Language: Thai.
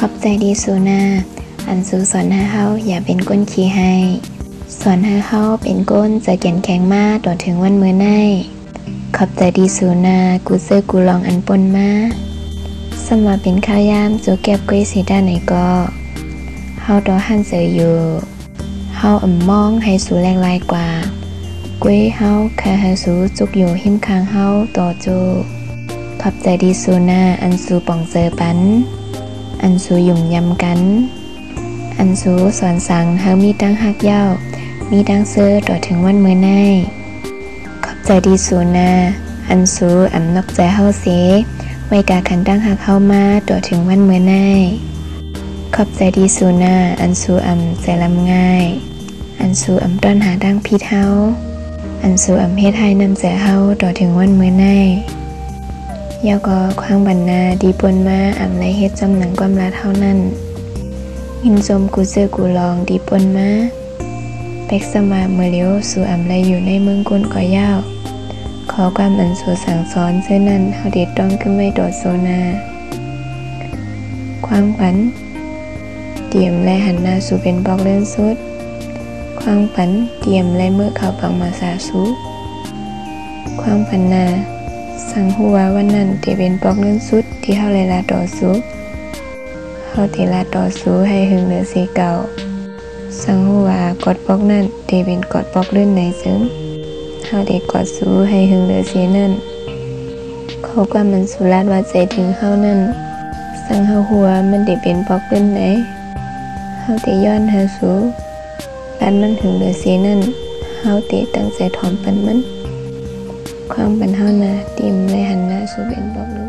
ขอบใจดีสูนาอันสูสอนให้เฮาอย่าเป็นก้นขี้ให้สอนให้เฮาเป็นก้นจะเขียนแข็งมาต่อถึงวันมื้อในขอบใจดีสูนากูเซอร์กูลองอันปนมาสำว่าเป็นข้าวยามจูแก็บกุ้ยสีด้านไหนก็เฮาต่อหันเสืออยู่เฮามองให้สูแรงลายกว่ากุ้ยเฮาแค่ให้สูจุกอยู่หิมข้างเฮาต่อจูขอบใจดีสูนาอันสูป่องเจอปันอันสูยุ่มยำกันอันสูสอนสั่งเฮามีตั้งฮักเย้ามีตั้งเสื้อต่อถึงวันมื้อในขอบใจดีสูนาอันสูนอกใจเฮาเสไว้กาคันตั้งฮักเฮามาต่อถึงวันมื้อในขอบใจดีสูนาอันสูใจลำง่ายอันสูต้อนหาดังพิดเฮาอันสูเฮ็ดให้นำใจเฮาต่อถึงวันมื้อในยาก็ควางบรรณาดีปนมาไรเฮ็ดจำหนังความรักเท่านั้นยินจมกูเจอกูลองดีปนมาเป็กสมาเมื่อเลี้ยวสู่ไรอยู่ในเมืองกุนก่อยาวขอความอันสูสั่งสอนเช่นนั้นเฮาเด็ดต้องขึ้นไม่โดดโซนาควางปันเตรียมและหันหน้าสู่เป็นบอกเล่นสุดควางปันเตรียมและเมื่อเขาปังมาสาสูควางปันนาสั่งหัววันนั้นที่เป็นปอกเงินสุดที่เฮาเลยลาต่อสู้เฮาที่ลาต่อสู้ให้หึงเหลือสีเก่าสั่งหัวกดปอกนั้นที่เป็นกดปอกเลื่อนในซึ่งเฮาได้กดสู้ให้หึงเหลือสีนั้นเขาก็มันสุราดว่าใจถึงเฮานั้นสั่งเฮาหัวมันได้เป็นปอกเลื่อนไหนเฮาที่ย้อนหาสู้ลานมันหึงเหลือสีนั้นเฮาที่ตั้งใจถอมปันมันความปัญหานาติมและหันหน้าสู่เป็นบอก